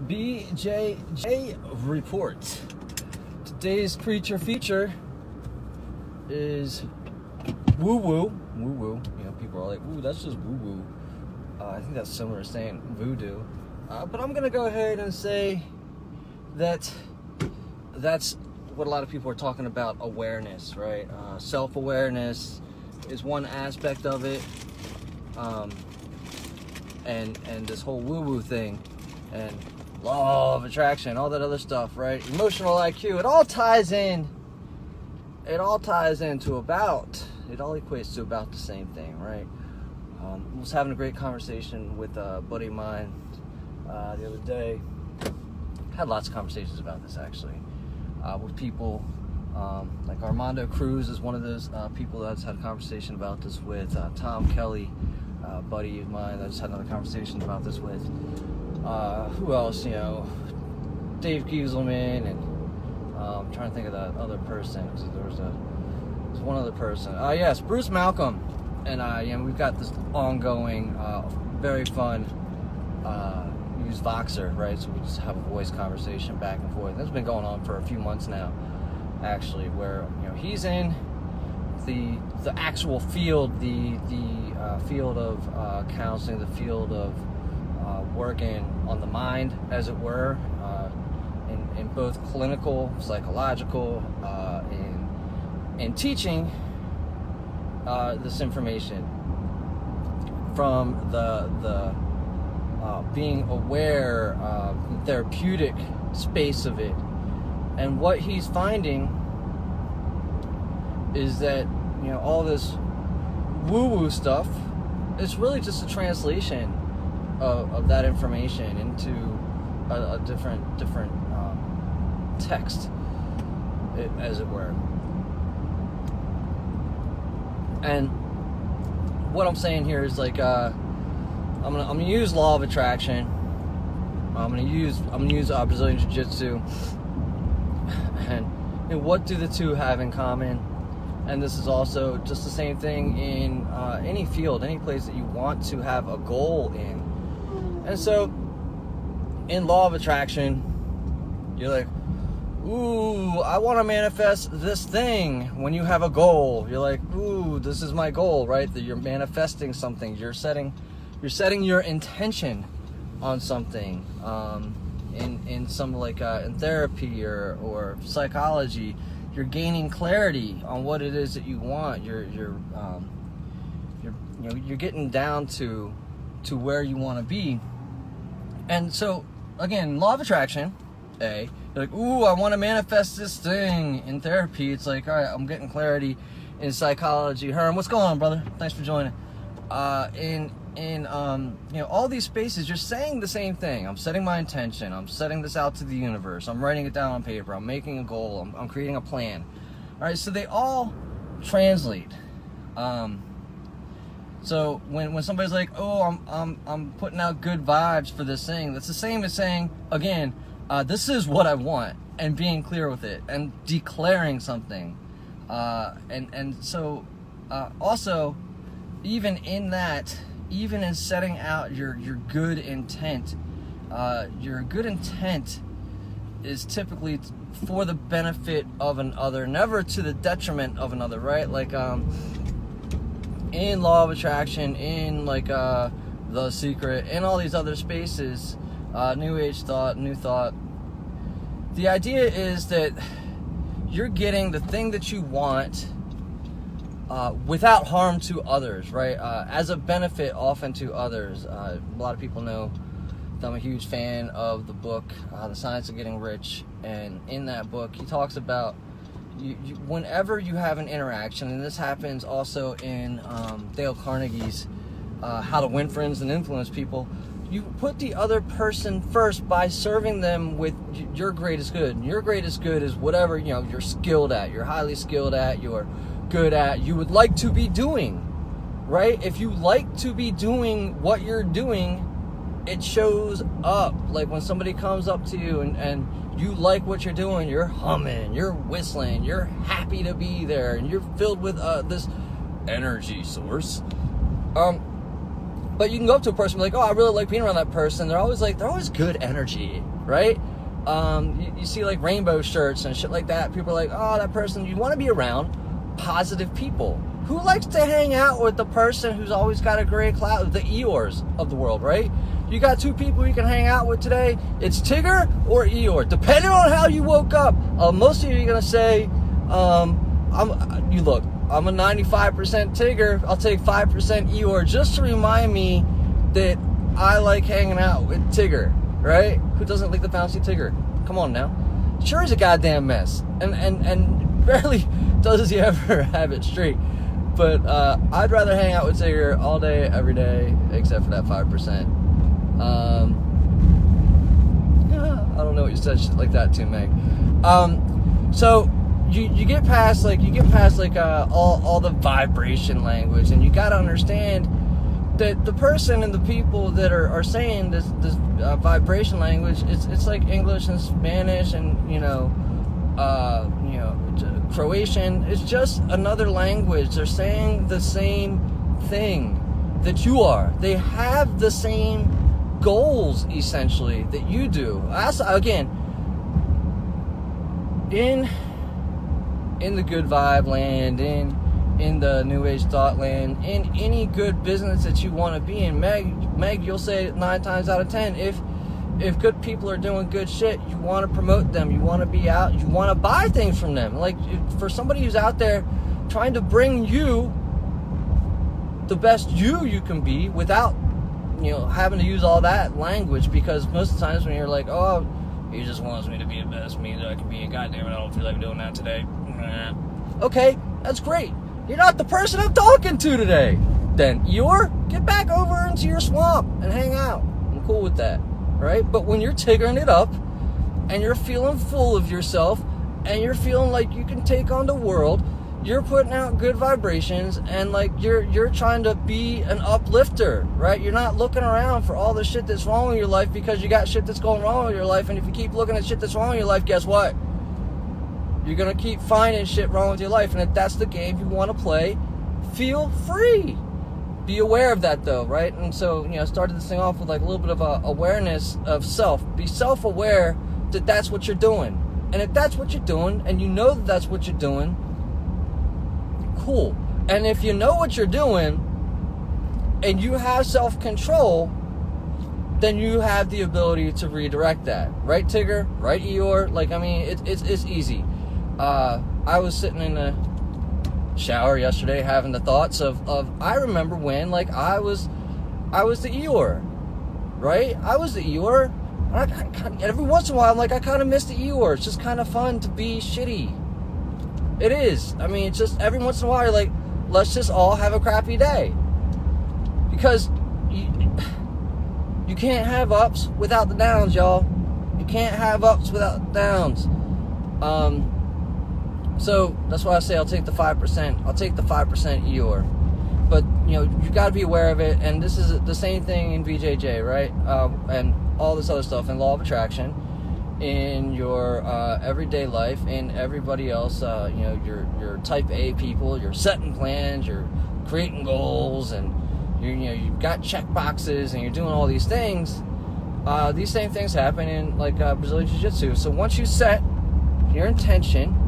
BJJ report. Today's creature feature is woowoo. Woowoo. You know, people are like, "Ooh, that's just woo-woo." I think that's similar to saying voodoo. But I'm gonna go ahead and say that that's what a lot of people are talking about. Awareness, right? Self-awareness is one aspect of it. And this whole woo-woo thing, and law of attraction, all that other stuff, right? Emotional IQ, it all ties in. It all equates to about the same thing, right? I was having a great conversation with a buddy of mine the other day. Had lots of conversations about this, actually, with people. Like Armando Cruz is one of those people that I've had a conversation about this with. Tom Kelly, buddy of mine, I just had another conversation about this with. Who else? You know, Dave Gieselman, and I'm trying to think of that other person. There's one other person. Yes, Bruce Malcolm, and you know, we've got this ongoing, very fun. We use Voxer, right? So we just have a voice conversation back and forth. It's been going on for a few months now, actually, where, you know, he's in the actual field, the field of counseling, the field of working on the mind, as it were, in both clinical, psychological, in teaching this information from the being aware, therapeutic space of it. And what he's finding is that, you know, all this woo-woo stuff is really just a translation of that information into a different text, as it were. And what I'm saying here is, like, I'm gonna use law of attraction. I'm gonna use Brazilian Jiu-Jitsu. And what do the two have in common? And this is also just the same thing in any field, any place that you want to have a goal in. And so, in law of attraction, you're like, ooh, I want to manifest this thing. When you have a goal, you're like, ooh, this is my goal, right? That you're manifesting something. You're setting your intention on something. In some, like, in therapy or psychology, you're gaining clarity on what it is that you want. You're getting down to where you want to be. And so, again, law of attraction, you're like, ooh, I want to manifest this thing. In therapy, it's like, all right, I'm getting clarity. In psychology, Herm, what's going on, brother? Thanks for joining. In you know, all these spaces, you're saying the same thing. I'm setting my intention. I'm setting this out to the universe. I'm writing it down on paper. I'm making a goal. I'm creating a plan. All right, so they all translate. So when somebody's like, oh, I'm putting out good vibes for this thing, that's the same as saying, again, this is what I want, and being clear with it and declaring something. And so also, even in that, even in setting out your good intent, your good intent is typically for the benefit of another, never to the detriment of another, right? Like, in law of attraction, in, like, The Secret, in all these other spaces, New Age thought, New Thought, the idea is that you're getting the thing that you want without harm to others, right? As a benefit often to others. A lot of people know that I'm a huge fan of the book, The Science of Getting Rich. And in that book, he talks about whenever you have an interaction, and this happens also in Dale Carnegie's How to Win Friends and Influence People, you put the other person first by serving them with your greatest good. And your greatest good is whatever, you know, you're skilled at, you're highly skilled at, you're good at, you would like to be doing, right? If you like to be doing what you're doing, it shows up. Like when somebody comes up to you and you like what you're doing, you're humming, you're whistling, you're happy to be there, and you're filled with this energy source. But you can go up to a person and be like, oh, I really like being around that person. They're always good energy, right? You see like rainbow shirts and shit like that. People are like, oh, that person. You want to be around positive people. Who likes to hang out with the person who's always got a gray cloud? The Eeyores of the world, right? You got two people you can hang out with today. It's Tigger or Eeyore, depending on how you woke up. Most of you are gonna say, I'm a 95% Tigger. I'll take 5% Eeyore, just to remind me that I like hanging out with Tigger, right? Who doesn't like the bouncy Tigger? Come on now. Sure is a goddamn mess, and barely does he ever have it straight. But I'd rather hang out with Tigger all day, every day, except for that 5%. I don't know what you said shit like that to, Meg. So you get past all the vibration language, and you got to understand that the person and the people that are saying this vibration language, it's like English and Spanish and Croatian. It's just another language. They're saying the same thing that you are. They have the same goals essentially that you do. Again, in the good vibe land, in the new age thought land, in any good business that you want to be in, Meg, you'll say 9 times out of 10, if good people are doing good shit, you want to promote them, you want to be out, you want to buy things from them. Like, for somebody who's out there trying to bring you the best you can be without having to use all that language, because most of the times when you're like, oh, he just wants me to be the best me that I can be, and goddamn it, I don't feel like doing that today. Okay, that's great. You're not the person I'm talking to today. Then get back over into your swamp and hang out. I'm cool with that, right? But when you're tiggering it up and you're feeling full of yourself and you're feeling like you can take on the world, you're putting out good vibrations, and like you're trying to be an uplifter, right? You're not looking around for all the shit that's wrong with your life, because you got shit that's going wrong with your life. And if you keep looking at shit that's wrong with your life, guess what? You're gonna keep finding shit wrong with your life. And if that's the game you want to play, feel free. Be aware of that though, right? And so, I started this thing off with like a little bit of awareness of self. Be self-aware that that's what you're doing. And if that's what you're doing, and you know that that's what you're doing, cool. And if you know what you're doing and you have self-control, then you have the ability to redirect that, right, Tigger? Right, Eeyore? It's easy. I was sitting in the shower yesterday having the thoughts of I remember when I was the Eeyore, right? I was the Eeyore. Every once in a while, I kind of miss the Eeyore. It's just kind of fun to be shitty. It is. It's just every once in a while, you're like, let's just all have a crappy day. Because you can't have ups without the downs, y'all. You can't have ups without the downs. So that's why I say I'll take the 5%. I'll take the 5% Eeyore. But, you got to be aware of it. And this is the same thing in BJJ, right? And all this other stuff in Law of Attraction, in your everyday life, and everybody else, your type A people, you're setting plans, you're creating goals, and you've got check boxes, and you're doing all these things. These same things happen in Brazilian Jiu-Jitsu. So once you set your intention,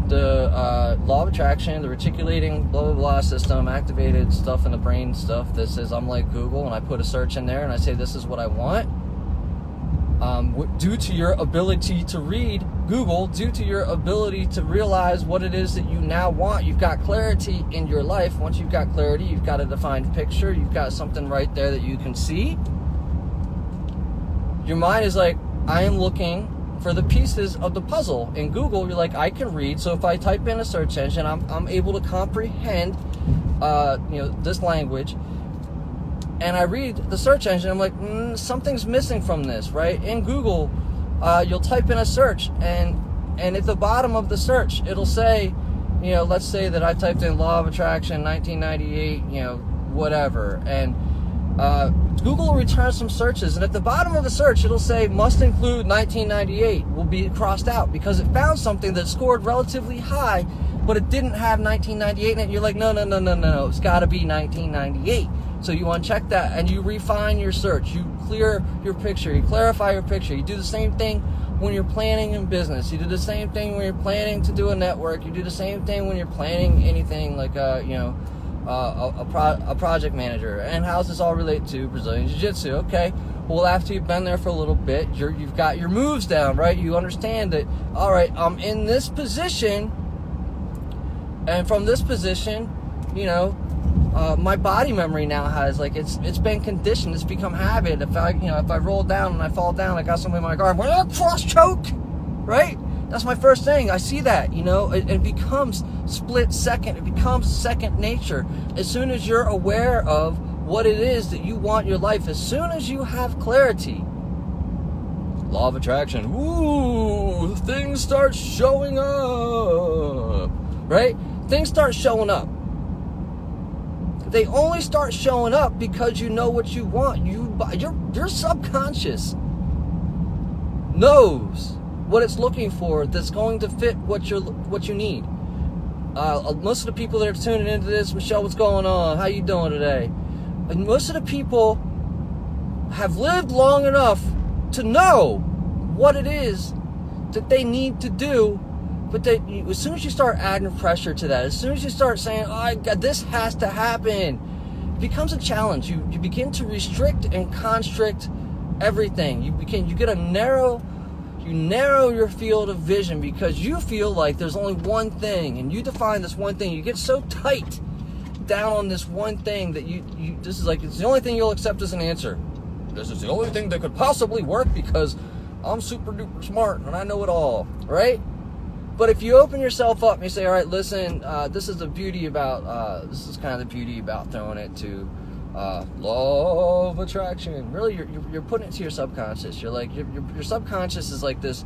the Law of Attraction, the reticulating blah blah blah system, activated stuff in the brain, stuff that says I'm like Google, and I put a search in there and I say this is what I want. Due to your ability to read Google, due to your ability to realize what it is that you now want, you've got clarity in your life. Once you've got clarity, you've got a defined picture, you've got something right there that you can see. Your mind is like, I am looking for the pieces of the puzzle. In Google, you're like, I can read, so if I type in a search engine, I'm able to comprehend this language. And I read the search engine, I'm like, something's missing from this, right? In Google, you'll type in a search, and at the bottom of the search, it'll say, let's say that I typed in Law of Attraction 1998, whatever, and Google will return some searches, and at the bottom of the search, it'll say, must include 1998, will be crossed out, because it found something that scored relatively high, but it didn't have 1998 in it. You're like, no, it's got to be 1998. So you uncheck that and you refine your search. You clear your picture. You clarify your picture. You do the same thing when you're planning in business. You do the same thing when you're planning to do a network. You do the same thing when you're planning anything like a project manager. And how does this all relate to Brazilian Jiu-Jitsu? Okay, well, after you've been there for a little bit, you've got your moves down, right? You understand that, all right, I'm in this position, and from this position, you know, my body memory now has, like, it's been conditioned. It's become habit. If I roll down and I fall down, I got somebody in my guard, cross choke, right? That's my first thing. I see that, you know, it becomes split second. It becomes second nature. As soon as you're aware of what it is that you want your life, as soon as you have clarity, law of attraction, ooh, things start showing up, right? Things start showing up. They only start showing up because you know what you want. Your subconscious knows what it's looking for that's going to fit what you need. Most of the people that are tuning into this, Michelle, what's going on? How you doing today? And most of the people have lived long enough to know what it is that they need to do. But as soon as you start adding pressure to that, as soon as you start saying, oh, God, this has to happen, it becomes a challenge. You begin to restrict and constrict everything. You narrow your field of vision because you feel like there's only one thing, and you define this one thing. You get so tight down on this one thing that this is like, it's the only thing you'll accept as an answer. This is the only thing that could possibly work because I'm super duper smart and I know it all, right? But if you open yourself up and you say, all right, listen, this is kind of the beauty about throwing it to law of attraction. Really, you're putting it to your subconscious. You're like, your subconscious is like this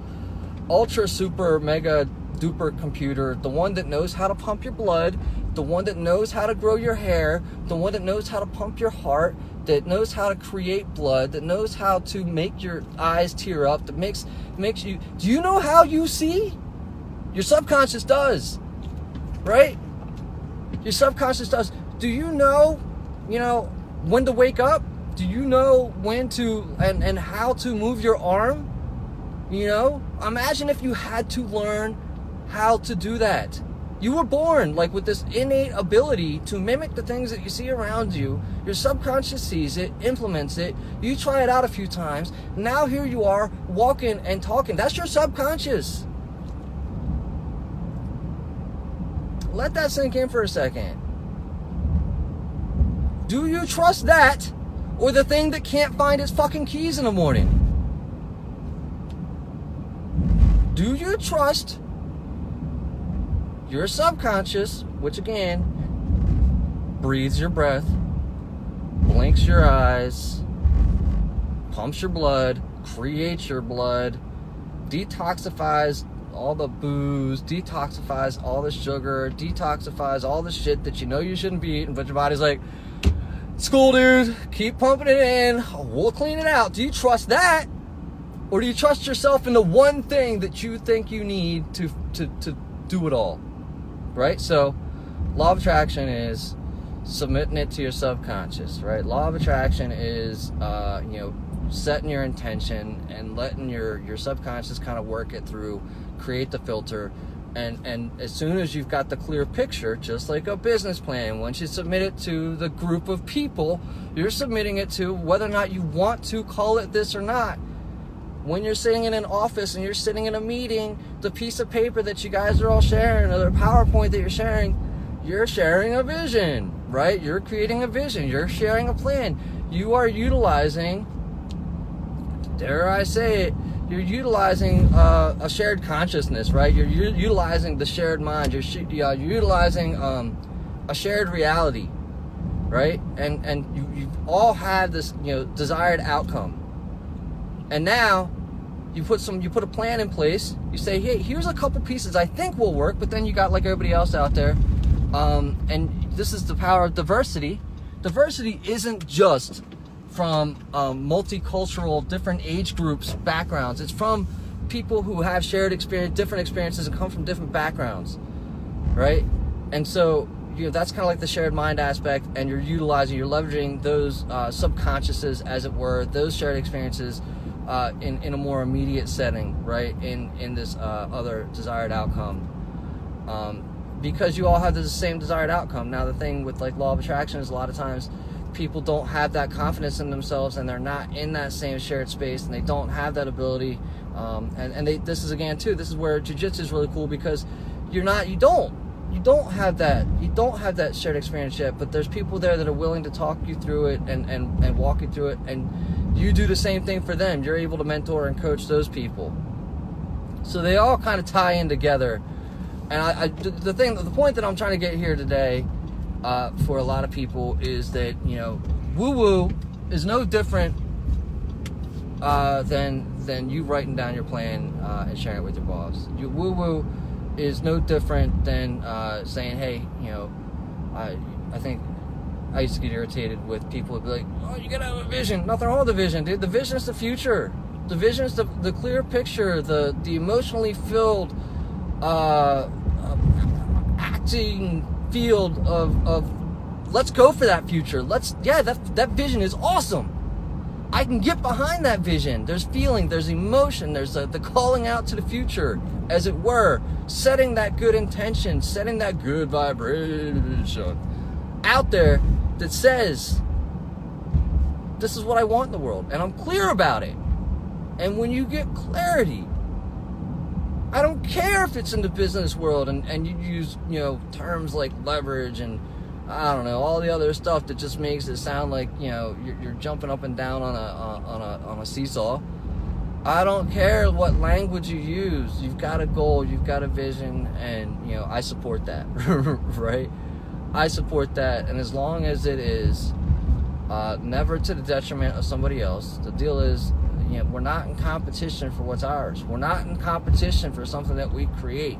ultra super mega duper computer, the one that knows how to pump your blood, the one that knows how to grow your hair, the one that knows how to pump your heart, that knows how to create blood, that knows how to make your eyes tear up, that makes you, do you know how you see? Your subconscious does, right? Your subconscious does. Do you know, when to wake up? Do you know when to, and how to move your arm? Imagine if you had to learn how to do that. You were born like with this innate ability to mimic the things that you see around you. Your subconscious sees it, implements it. You try it out a few times. Now here you are walking and talking. That's your subconscious. Let that sink in for a second. Do you trust that or the thing that can't find its fucking keys in the morning? Do you trust your subconscious, which again, breathes your breath, blinks your eyes, pumps your blood, creates your blood, detoxifies all the booze, detoxifies all the sugar, detoxifies all the shit that you know you shouldn't be eating, but your body's like, it's cool, dude, keep pumping it in, we'll clean it out. Do you trust that? Or do you trust yourself in the one thing that you think you need to do it all? Right? So, law of attraction is submitting it to your subconscious, right? Law of attraction is, setting your intention and letting your subconscious kind of work it through, create the filter, and as soon as you've got the clear picture, just like a business plan, once you submit it to the group of people, you're submitting it to whether or not you want to call it this or not. When you're sitting in an office and you're sitting in a meeting, the piece of paper that you guys are all sharing, or the PowerPoint that you're sharing a vision, right? You're creating a vision. You're sharing a plan. You are utilizing, dare I say it, you're utilizing a shared consciousness, right? You're utilizing the shared mind. You're utilizing a shared reality, right? And you all have this, desired outcome. And now you put a plan in place. You say, hey, here's a couple pieces I think will work, but then you got like everybody else out there. And this is the power of diversity. Diversity isn't just from multicultural, different age groups, backgrounds. It's from people who have shared experience, different experiences, and come from different backgrounds, right? And so that's kind of like the shared mind aspect, and you're leveraging those subconsciouses, as it were, those shared experiences in a more immediate setting, right? In this other desired outcome, because you all have the same desired outcome. Now, the thing with like law of attraction is a lot of times people don't have that confidence in themselves, and they're not in that same shared space, and they don't have that ability. This is where jiu-jitsu is really cool, because you don't have that shared experience yet, but there's people there that are willing to talk you through it and walk you through it, and you do the same thing for them. You're able to mentor and coach those people, so they all kind of tie in together. And the point that I'm trying to get here today, for a lot of people, is that, woo-woo is no different than you writing down your plan and sharing it with your boss. Your woo-woo is no different than saying, hey, I think I used to get irritated with people who'd be like, oh, you gotta have a vision. Nothing wrong with the vision, dude. The vision is the future. The vision is the clear picture, the emotionally filled acting field of let's go for that future. That vision is awesome. I can get behind that vision. There's feeling, there's emotion, there's the calling out to the future, as it were, setting that good intention, setting that good vibration out there that says, this is what I want in the world, and I'm clear about it. And when you get clarity, I don't care if it's in the business world and you use, terms like leverage and I don't know, all the other stuff that just makes it sound like, you're jumping up and down on a seesaw. I don't care what language you use. You've got a goal, you've got a vision, and I support that. Right? I support that, and as long as it is never to the detriment of somebody else. The deal is, we're not in competition for what's ours. We're not in competition for something that we create.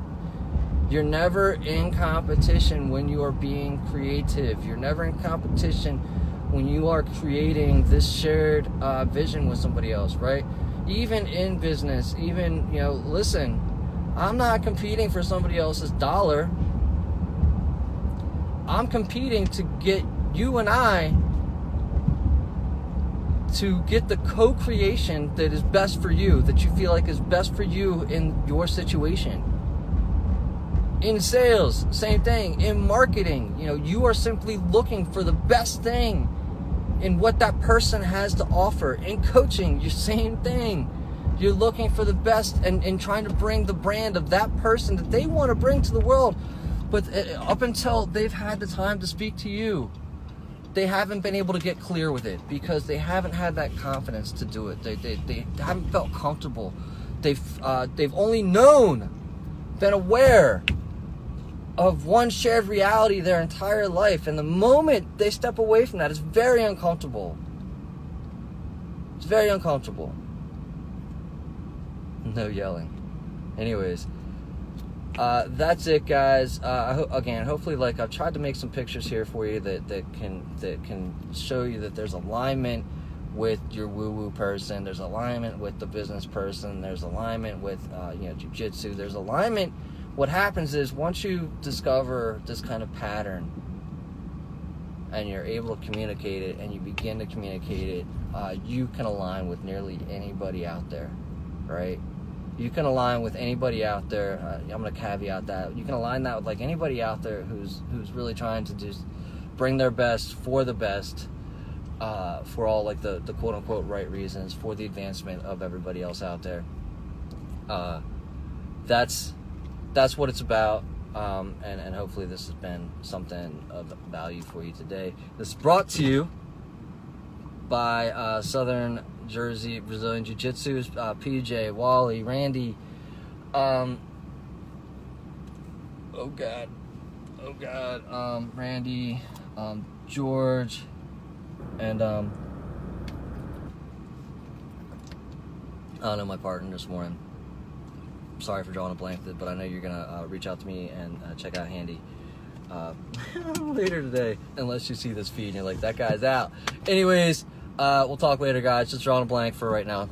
You're never in competition when you are being creative. You're never in competition when you are creating this shared vision with somebody else, right? Even in business, listen, I'm not competing for somebody else's dollar. I'm competing to get you and I to get the co-creation that is best for you, that you feel like is best for you in your situation. In sales, same thing. In marketing, you are simply looking for the best thing in what that person has to offer. In coaching, your same thing. You're looking for the best and trying to bring the brand of that person that they want to bring to the world. But up until they've had the time to speak to you, they haven't been able to get clear with it because they haven't had that confidence to do it. They haven't felt comfortable. They've only been aware of one shared reality their entire life, and the moment they step away from that, it's very uncomfortable. It's very uncomfortable. No yelling. Anyways, that's it, guys. Again, hopefully, I've tried to make some pictures here for you that can show you that there's alignment with your woo-woo person. There's alignment with the business person. There's alignment with jiu-jitsu. There's alignment. What happens is, once you discover this kind of pattern and you're able to communicate it and you begin to communicate it, you can align with nearly anybody out there, right? You can align with anybody out there. I'm going to caveat that. You can align that with anybody out there who's really trying to just bring their best for the best, for all the quote-unquote right reasons, for the advancement of everybody else out there. That's what it's about, and hopefully this has been something of value for you today. This is brought to you by Southern Jersey Brazilian Jiu-Jitsu, PJ, Wally, Randy, Randy, George, and I don't know my partner this morning. Sorry for drawing a blank, but I know you're gonna reach out to me and check out Handy later today, unless you see this feed and you're like, that guy's out. Anyways, we'll talk later, guys. Just drawing a blank for right now.